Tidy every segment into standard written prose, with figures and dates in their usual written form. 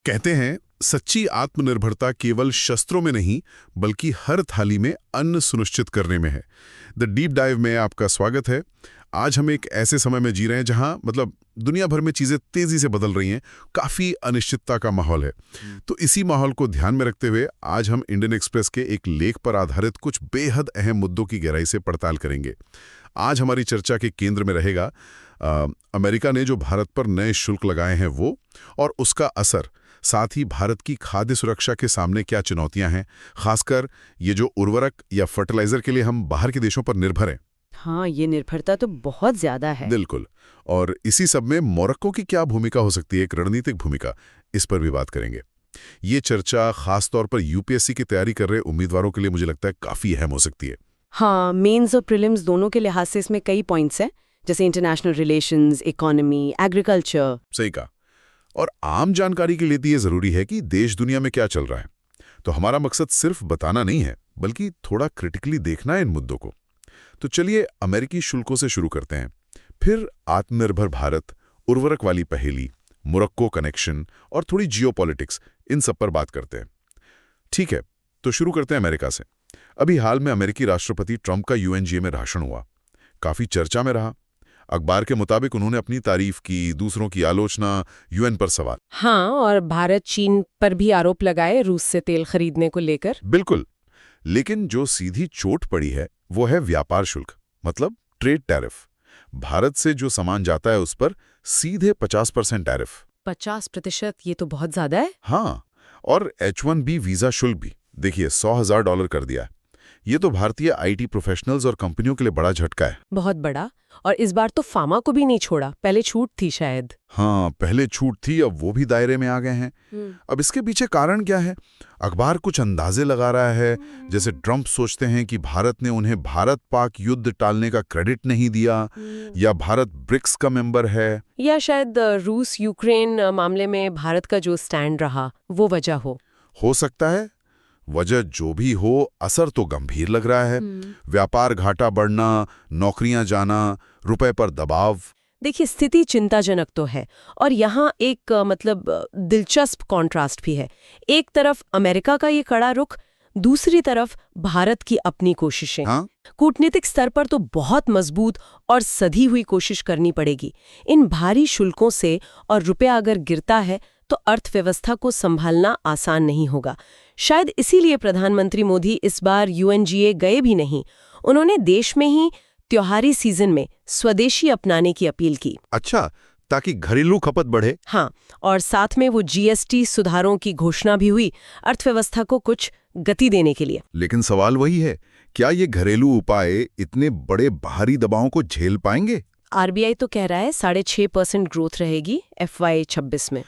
कहते हैं सच्ची आत्मनिर्भरता केवल शस्त्रों में नहीं बल्कि हर थाली में अन्न सुनिश्चित करने में है। द डीप डाइव में आपका स्वागत है। आज हम एक ऐसे समय में जी रहे हैं जहां दुनिया भर में चीजें तेजी से बदल रही हैं, काफी अनिश्चितता का माहौल है। तो इसी माहौल को ध्यान में रखते हुए आज हम इंडियन एक्सप्रेस के एक लेख पर आधारित कुछ बेहद अहम मुद्दों की गहराई से पड़ताल करेंगे। आज हमारी चर्चा के केंद्र में रहेगा अमेरिका ने जो भारत पर नए शुल्क लगाए हैं वो, और उसका असर, साथ ही भारत की खाद्य सुरक्षा के सामने क्या चुनौतियां हैं, खासकर ये जो उर्वरक या फर्टिलाइजर के लिए हम बाहर के देशों पर निर्भर हैं। हाँ, ये निर्भरता तो बहुत ज्यादा है। बिल्कुल। और इसी सब में मोरक्को की क्या भूमिका हो सकती है, एक रणनीतिक भूमिका, इस पर भी बात करेंगे। ये चर्चा खासतौर पर यूपीएससी की तैयारी कर रहे उम्मीदवारों के लिए मुझे लगता है काफी अहम हो सकती है। हाँ, मेंस और प्रीलिम्स दोनों के लिहाज से इसमें कई पॉइंट्स हैं, जैसे इंटरनेशनल रिलेशंस, इकोनॉमी, एग्रीकल्चर। सही कहा। और आम जानकारी के लिए तो ये जरूरी है कि देश दुनिया में क्या चल रहा है। तो हमारा मकसद सिर्फ बताना नहीं है, बल्कि थोड़ा क्रिटिकली देखना है इन मुद्दों को। तो चलिए अमेरिकी शुल्कों से शुरू करते हैं, फिर आत्मनिर्भर भारत, उर्वरक वाली पहेली, मोरक्को कनेक्शन और थोड़ी जियोपॉलिटिक्स, इन सब पर बात करते हैं। ठीक है, तो शुरू करते हैं अमेरिका से। अभी हाल में अमेरिकी राष्ट्रपति ट्रंप का यूएनजीए में भाषण हुआ, काफी चर्चा में रहा। अखबार के मुताबिक उन्होंने अपनी तारीफ की, दूसरों की आलोचना, यूएन पर सवाल। हाँ, और भारत चीन पर भी आरोप लगाए रूस से तेल खरीदने को लेकर। बिल्कुल, लेकिन जो सीधी चोट पड़ी है वो है व्यापार शुल्क, मतलब ट्रेड टैरिफ। भारत से जो सामान जाता है उस पर सीधे 50% टैरिफ। 50%? ये तो बहुत ज्यादा है। हाँ, और H-1B वीजा शुल्क भी देखिए $100,000 कर दिया है। ये तो भारतीय आईटी प्रोफेशनल्स और कंपनियों के लिए बड़ा झटका है। बहुत बड़ा। और इस बार तो फार्मा को भी नहीं छोड़ा, पहले छूट थी शायद। हाँ, पहले छूट थी, अब वो भी दायरे में आ गए हैं। अब इसके पीछे कारण क्या है? अखबार कुछ अंदाजे लगा रहा है, जैसे ट्रंप सोचते हैं कि भारत ने उन्हें भारत पाक युद्ध टालने का क्रेडिट नहीं दिया, या भारत ब्रिक्स का मेंबर है, या शायद रूस यूक्रेन मामले में भारत का जो स्टैंड रहा वो वजह हो सकता है। वजह जो भी हो, असर तो गंभीर लग रहा है। व्यापार घाटा बढ़ना, नौकरियां जाना, रुपए पर दबाव। देखिए, स्थिति चिंताजनक तो है, और यहाँ एक दिलचस्प कॉन्ट्रास्ट भी है। एक तरफ अमेरिका का ये कड़ा रुख, दूसरी तरफ भारत की अपनी कोशिशें। हाँ? कूटनीतिक स्तर पर तो बहुत मजबूत और सधी हुई कोशिश करनी पड़ेगी। इन भारी शुल्कों से और रुपया अगर गिरता है तो अर्थव्यवस्था को संभालना आसान नहीं होगा। शायद इसीलिए प्रधानमंत्री मोदी इस बार यूएनजीए गए भी नहीं। उन्होंने देश में ही त्योहारी सीजन में स्वदेशी अपनाने की अपील की। अच्छा, ताकि घरेलू खपत बढ़े। हाँ, और साथ में वो जीएसटी सुधारों की घोषणा भी हुई, अर्थव्यवस्था को कुछ गति देने के लिए। लेकिन सवाल वही है, क्या ये घरेलू उपाय इतने बड़े बाहरी दबावों को झेल पाएंगे? आरबीआई तो कह रहा है 6.5% ग्रोथ रहेगी FY 26 में।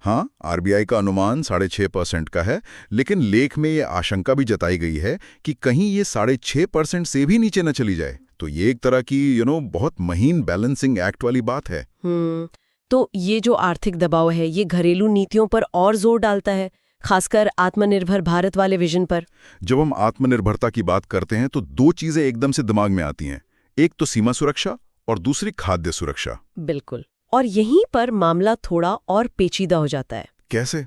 हाँ, आरबीआई का अनुमान 6.5% का है, लेकिन लेख में ये आशंका भी जताई गई है कि कहीं ये 6.5% से भी नीचे न चली जाए। तो ये एक तरह की बहुत महीन बैलेंसिंग एक्ट वाली बात है। तो ये जो आर्थिक दबाव है, ये घरेलू नीतियों पर और जोर डालता है, खासकर आत्मनिर्भर भारत वाले विजन पर। जब हम आत्मनिर्भरता की बात करते हैं तो दो चीजें एकदम से दिमाग में आती हैं, एक तो सीमा सुरक्षा और दूसरी खाद्य सुरक्षा। बिल्कुल, और यहीं पर मामला थोड़ा और पेचीदा हो जाता है। कैसे?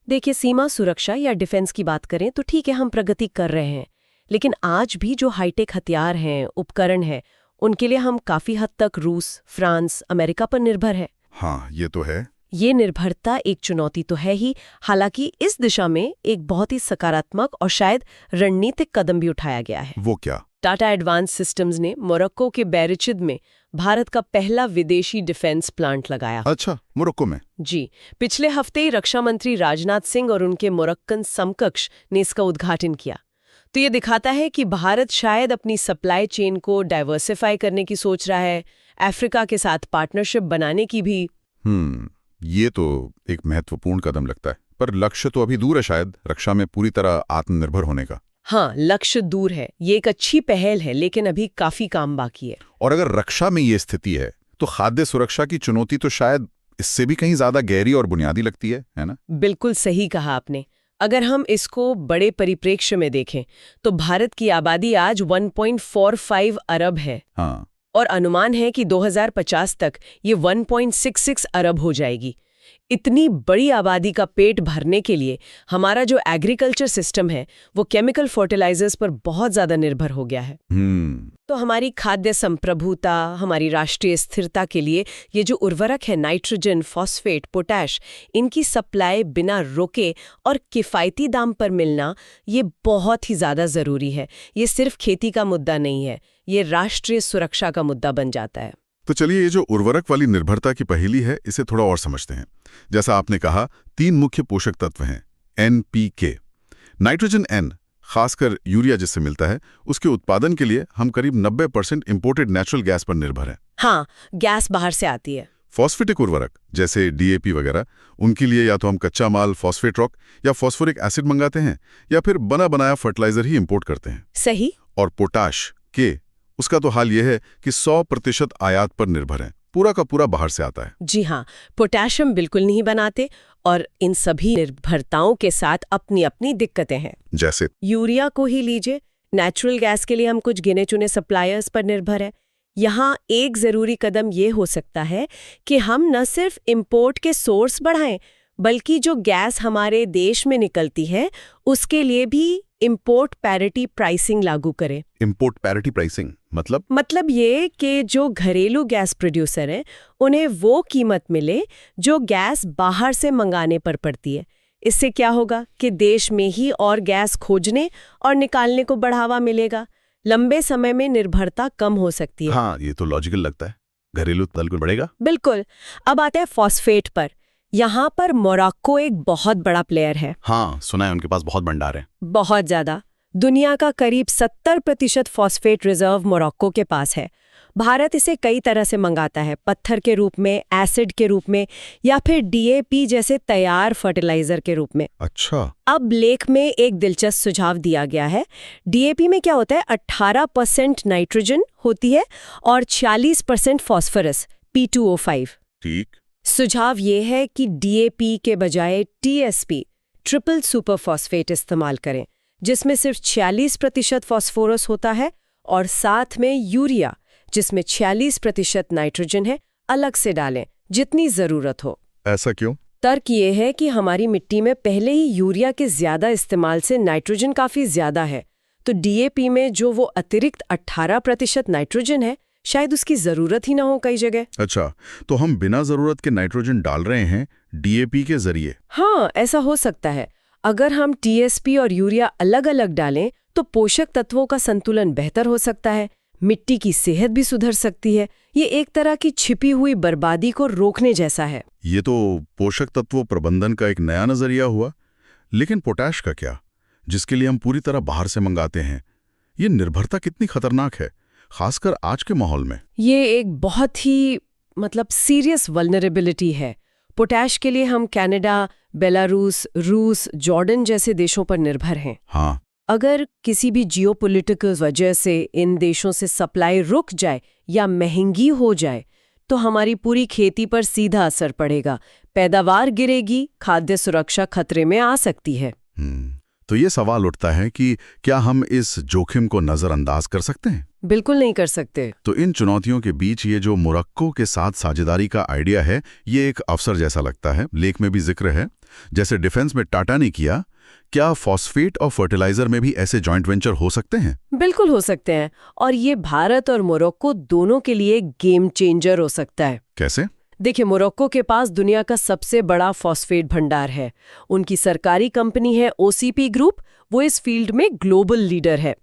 देखिए, सीमा सुरक्षा या डिफेंस की बात करें तो ठीक है, हम प्रगति कर रहे हैं, लेकिन आज भी जो हाईटेक हथियार हैं, उपकरण हैं, उनके लिए हम काफी हद तक रूस, फ्रांस, अमेरिका पर निर्भर है। हाँ, ये तो है। ये निर्भरता एक चुनौती तो है ही, हालांकि इस दिशा में एक बहुत ही सकारात्मक और शायद रणनीतिक कदम भी उठाया गया है। वो क्या? टाटा एडवांस सिस्टम्स ने मोरक्को के बैरिचिद में भारत का पहला विदेशी डिफेंस प्लांट लगाया। अच्छा, मोरक्को में? जी, पिछले हफ्ते ही रक्षा मंत्री राजनाथ सिंह और उनके मोरक्कन समकक्ष ने इसका उद्घाटन किया। तो ये दिखाता है कि भारत शायद अपनी सप्लाई चेन को डाइवर्सिफाई करने की सोच रहा है, अफ्रीका के साथ पार्टनरशिप बनाने की भी। ये तो एक महत्वपूर्ण कदम लगता है, पर लक्ष्य तो अभी दूर है शायद, रक्षा में पूरी तरह आत्मनिर्भर होने का। हाँ, लक्ष्य दूर है, ये एक अच्छी पहल है, लेकिन अभी काफी काम बाकी है। और अगर रक्षा में ये स्थिति है तो खाद्य सुरक्षा की चुनौती तो शायद इससे भी कहीं ज्यादा गहरी और बुनियादी लगती है ना? बिल्कुल सही कहा आपने। अगर हम इसको बड़े परिप्रेक्ष्य में देखें तो भारत की आबादी आज 1.45 अरब है। हाँ। और अनुमान है कि 2050 तक ये 1.66 अरब हो जाएगी। इतनी बड़ी आबादी का पेट भरने के लिए हमारा जो एग्रीकल्चर सिस्टम है वो केमिकल फर्टिलाइजर्स पर बहुत ज्यादा निर्भर हो गया है। तो हमारी खाद्य संप्रभुता, हमारी राष्ट्रीय स्थिरता के लिए ये जो उर्वरक है नाइट्रोजन, फॉस्फेट, पोटैश, इनकी सप्लाई बिना रोके और किफ़ायती दाम पर मिलना ये बहुत ही ज़्यादा ज़रूरी है। ये सिर्फ खेती का मुद्दा नहीं है, ये राष्ट्रीय सुरक्षा का मुद्दा बन जाता है। तो चलिए ये जो उर्वरक वाली निर्भरता की पहेली है इसे थोड़ा और समझते हैं। जैसा आपने कहा 3 मुख्य पोषक तत्व हैं NPK। नाइट्रोजन N, खासकर यूरिया जिससे मिलता है, उसके उत्पादन के लिए हम करीब 90% इंपोर्टेड नेचुरल गैस पर निर्भर हैं। हाँ, गैस बाहर से आती है। फॉस्फेटिक उर्वरक जैसे DAP वगैरह, उनके लिए या तो हम कच्चा माल फॉस्फेट रॉक या फॉस्फोरिक एसिड मंगाते हैं या फिर बना बनाया फर्टिलाइजर ही इंपोर्ट करते हैं। सही। और पोटाश के, उसका तो हाल यह है कि 100% आयात पर निर्भर है, पूरा का पूरा बाहर से आता है। जी हाँ, पोटेशियम बिल्कुल नहीं बनाते और इन सभी निर्भरताओं के साथ अपनी अपनी दिक्कतें हैं। जैसे यूरिया को ही लीजिए, नेचुरल गैस के लिए हम कुछ गिने चुने सप्लायर्स पर निर्भर है। यहाँ एक ज़रूरी कदम ये हो सकता है कि हम न सिर्फ इंपोर्ट के सोर्स बढ़ाएं, बल्कि जो गैस हमारे देश में निकलती है उसके लिए भी इंपोर्ट पैरिटी प्राइसिंग लागू करें। इंपोर्ट पैरिटी प्राइसिंग मतलब ये कि जो घरेलू गैस प्रोड्यूसर हैं उन्हें वो कीमत मिले जो गैस बाहर से मंगाने पर पड़ती है। इससे क्या होगा कि देश में ही और गैस खोजने और निकालने को बढ़ावा मिलेगा। लंबे समय में निर्भरता कम हो सकती है। हाँ, ये तो लॉजिकल लगता है। घरेलू उत्पादन बढ़ेगा। बिल्कुल। अब आते हैं फॉस्फेट पर। यहाँ पर मोरक्को एक बहुत बड़ा प्लेयर है। हाँ, सुना है उनके पास बहुत भंडार है। बहुत ज्यादा। दुनिया का करीब 70% फॉस्फेट रिजर्व मोरक्को के पास है। भारत इसे कई तरह से मंगाता है, पत्थर के रूप में, एसिड के रूप में या फिर DAP जैसे तैयार फर्टिलाइजर के रूप में। अच्छा। अब लेख में एक दिलचस्प सुझाव दिया गया है। DAP में क्या होता है, 18% नाइट्रोजन होती है और 40% फॉस्फोरस P2O5। ठीक। सुझाव ये है कि DAP के बजाय TSP, ट्रिपल सुपर फॉस्फेट इस्तेमाल करें, जिसमें सिर्फ 46% फॉस्फोरस होता है और साथ में यूरिया जिसमें 46% नाइट्रोजन है अलग से डालें जितनी जरूरत हो। ऐसा क्यों? तर्क ये है कि हमारी मिट्टी में पहले ही यूरिया के ज्यादा इस्तेमाल से नाइट्रोजन काफी ज्यादा है, तो DAP में जो वो अतिरिक्त 18% नाइट्रोजन है शायद उसकी जरूरत ही ना हो कई जगह। अच्छा, तो हम बिना जरूरत के नाइट्रोजन डाल रहे हैं DAP के जरिए। हाँ, ऐसा हो सकता है। अगर हम TSP और यूरिया अलग अलग डालें तो पोषक तत्वों का संतुलन बेहतर हो सकता है, मिट्टी की सेहत भी सुधर सकती है। ये एक तरह की छिपी हुई बर्बादी को रोकने जैसा है। ये तो पोषक तत्वों प्रबंधन का एक नया नजरिया हुआ। लेकिन पोटैश का क्या, जिसके लिए हम पूरी तरह बाहर से मंगाते हैं? ये निर्भरता कितनी खतरनाक है, खासकर आज के माहौल में? ये एक बहुत ही सीरियस वल्नरेबिलिटी है। पोटैश के लिए हम कनाडा, बेलारूस, रूस, जॉर्डन जैसे देशों पर निर्भर हैं। हाँ। अगर किसी भी जियोपॉलिटिकल वजह से इन देशों से सप्लाई रुक जाए या महंगी हो जाए तो हमारी पूरी खेती पर सीधा असर पड़ेगा। पैदावार गिरेगी, खाद्य सुरक्षा खतरे में आ सकती है। तो ये सवाल उठता है कि क्या हम इस जोखिम को नजरअंदाज कर सकते हैं? बिल्कुल नहीं कर सकते। तो इन चुनौतियों के बीच ये जो मोरक्को के साथ साझेदारी का आइडिया है, ये एक अवसर जैसा लगता है। लेख में भी जिक्र है, जैसे डिफेंस में टाटा ने किया, क्या फॉस्फेट और फर्टिलाइजर में भी ऐसे जॉइंट वेंचर हो सकते हैं? बिल्कुल हो सकते हैं, और ये भारत और मोरक्को दोनों के लिए गेम चेंजर हो सकता है। कैसे? देखिए, मोरक्को के पास दुनिया का सबसे बड़ा फॉस्फेट भंडार है। उनकी सरकारी कंपनी है OCP ग्रुप, वो इस फील्ड में ग्लोबल लीडर है।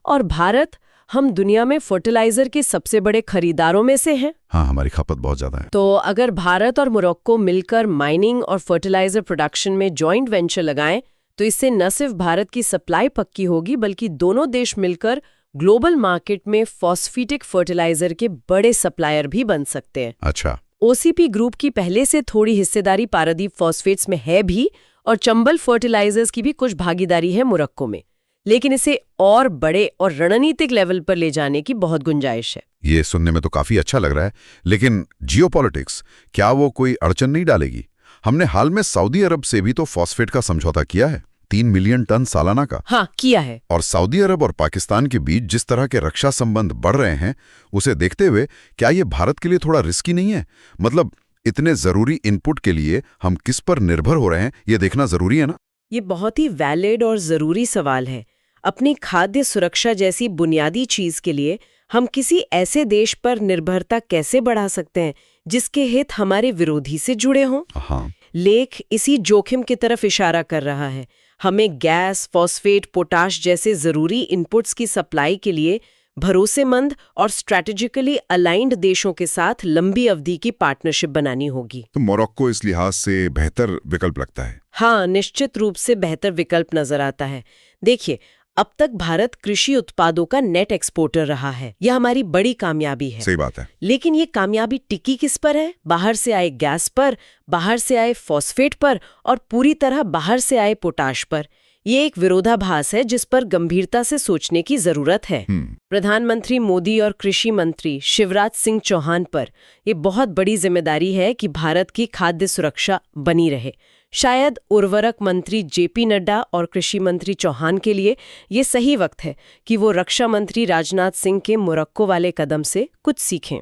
और भारत, हम दुनिया में फर्टिलाइजर के सबसे बड़े खरीदारों में से हैं। हाँ, हमारी खपत बहुत ज्यादा है। तो अगर भारत और मोरक्को मिलकर माइनिंग और फर्टिलाइजर प्रोडक्शन में जॉइंट वेंचर लगाएं तो इससे न सिर्फ भारत की सप्लाई पक्की होगी, बल्कि दोनों देश मिलकर ग्लोबल मार्केट में फॉस्फेटिक फर्टिलाइजर के बड़े सप्लायर भी बन सकते हैं। अच्छा। OCP ग्रुप की पहले से थोड़ी हिस्सेदारी पारादीप फॉस्फेट्स में है भी, और चंबल फर्टिलाइजर्स की भी कुछ भागीदारी है मोरक्को में, लेकिन इसे और बड़े और रणनीतिक लेवल पर ले जाने की बहुत गुंजाइश है। ये सुनने में तो काफी अच्छा लग रहा है, लेकिन जियोपॉलिटिक्स, क्या वो कोई अड़चन नहीं डालेगी? हमने हाल में सऊदी अरब से भी तो फॉस्फेट का समझौता किया है, 3 मिलियन टन सालाना का। हाँ, किया है। और सऊदी अरब और पाकिस्तान के बीच जिस तरह के रक्षा संबंध बढ़ रहे हैं, उसे देखते हुए क्या ये भारत के लिए थोड़ा रिस्की नहीं है? मतलब इतने जरूरी इनपुट के लिए हम किस पर निर्भर हो रहे हैं ये देखना जरूरी है ना। ये बहुत ही वैलिड और ज़रूरी सवाल है। अपनी खाद्य सुरक्षा जैसी बुनियादी चीज़ के लिए हम किसी ऐसे देश पर निर्भरता कैसे बढ़ा सकते हैं जिसके हित हमारे विरोधी से जुड़े हों? हाँ, लेख इसी जोखिम की तरफ इशारा कर रहा है। हमें गैस, फॉस्फेट, पोटाश जैसे ज़रूरी इनपुट्स की सप्लाई के लिए भरोसेमंद और स्ट्रैटेजिकली अलाइंड देशों के साथ लंबी अवधि की पार्टनरशिप बनानी होगी। तो मोरक्को इस लिहाज से बेहतर विकल्प लगता है। हाँ, निश्चित रूप से बेहतर विकल्प नजर आता है। देखिए, अब तक भारत कृषि उत्पादों का नेट एक्सपोर्टर रहा है। यह हमारी बड़ी कामयाबी है। सही बात है। लेकिन ये कामयाबी टिकी किस पर है? बाहर से आए गैस पर, बाहर से आए फॉस्फेट पर और पूरी तरह बाहर से आए पोटाश पर। ये एक विरोधाभास है जिस पर गंभीरता से सोचने की जरूरत है। प्रधानमंत्री मोदी और कृषि मंत्री शिवराज सिंह चौहान पर ये बहुत बड़ी जिम्मेदारी है कि भारत की खाद्य सुरक्षा बनी रहे। शायद उर्वरक मंत्री जेपी नड्डा और कृषि मंत्री चौहान के लिए ये सही वक्त है कि वो रक्षा मंत्री राजनाथ सिंह के मोरक्को वाले कदम से कुछ सीखें।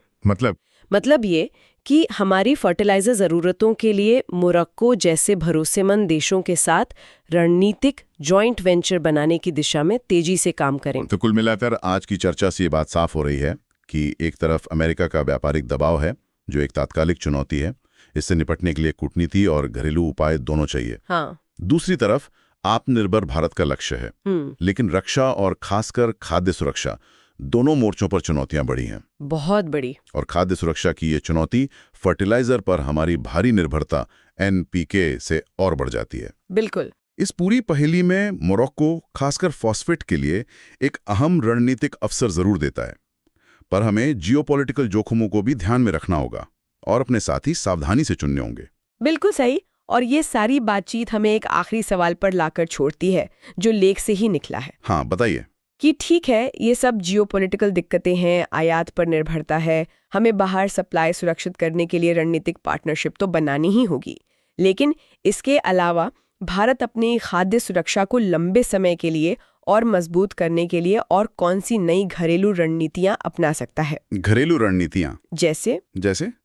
मतलब ये कि हमारी फर्टिलाइजर ज़रूरतों के लिए मोरक्को जैसे भरोसेमंद देशों के साथ रणनीतिक जॉइंट वेंचर बनाने की दिशा में तेजी से काम करें। तो कुल मिलाकर आज की चर्चा से ये बात साफ हो रही है कि एक तरफ अमेरिका का व्यापारिक दबाव है जो एक तात्कालिक चुनौती है, इससे निपटने के लिए कूटनीति और घरेलू उपाय दोनों चाहिए। हाँ। दूसरी तरफ आत्मनिर्भर भारत का लक्ष्य है, लेकिन रक्षा और खासकर खाद्य सुरक्षा दोनों मोर्चों पर चुनौतियां बड़ी हैं, बहुत बड़ी। और खाद्य सुरक्षा की ये चुनौती फर्टिलाइजर पर हमारी भारी निर्भरता एनपीके से और बढ़ जाती है। बिल्कुल। इस पूरी पहेली में मोरक्को खासकर फॉस्फेट के लिए एक अहम रणनीतिक अवसर जरूर देता है, पर हमें जियोपॉलिटिकल जोखिमों को भी ध्यान में रखना होगा और अपने साथी सावधानी से चुनने होंगे। बिल्कुल सही। और ये सारी बातचीत हमें एक आखिरी सवाल पर लाकर छोड़ती है जो लेख से ही निकला है। हाँ, बताइए। कि ठीक है, ये सब जियोपॉलिटिकल दिक्कतें हैं, आयात पर निर्भरता है, हमें बाहर सप्लाई सुरक्षित करने के लिए रणनीतिक पार्टनरशिप तो बनानी ही होगी, लेकिन इसके अलावा भारत अपनी खाद्य सुरक्षा को लंबे समय के लिए और मजबूत करने के लिए और कौन सी नई घरेलू रणनीतियां अपना सकता है? घरेलू रणनीतियां जैसे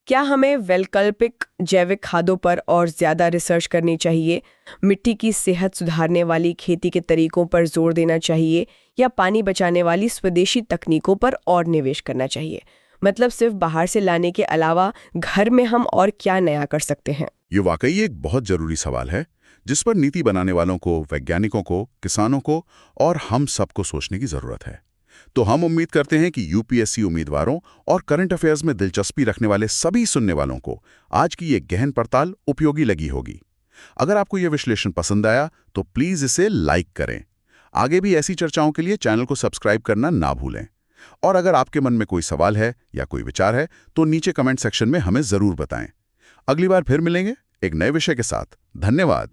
क्या हमें वैकल्पिक जैविक खादों पर और ज्यादा रिसर्च करनी चाहिए? मिट्टी की सेहत सुधारने वाली खेती के तरीकों पर जोर देना चाहिए या पानी बचाने वाली स्वदेशी तकनीकों पर और निवेश करना चाहिए? मतलब सिर्फ बाहर से लाने के अलावा घर में हम और क्या नया कर सकते हैं? ये वाकई एक बहुत जरूरी सवाल है जिस पर नीति बनाने वालों को, वैज्ञानिकों को, किसानों को और हम सबको सोचने की जरूरत है। तो हम उम्मीद करते हैं कि यूपीएससी उम्मीदवारों और करंट अफेयर्स में दिलचस्पी रखने वाले सभी सुनने वालों को आज की ये गहन पड़ताल उपयोगी लगी होगी। अगर आपको ये विश्लेषण पसंद आया तो प्लीज इसे लाइक करें। आगे भी ऐसी चर्चाओं के लिए चैनल को सब्सक्राइब करना ना भूलें। और अगर आपके मन में कोई सवाल है या कोई विचार है तो नीचे कमेंट सेक्शन में हमें जरूर बताएं। अगली बार फिर मिलेंगे एक नए विषय के साथ। धन्यवाद।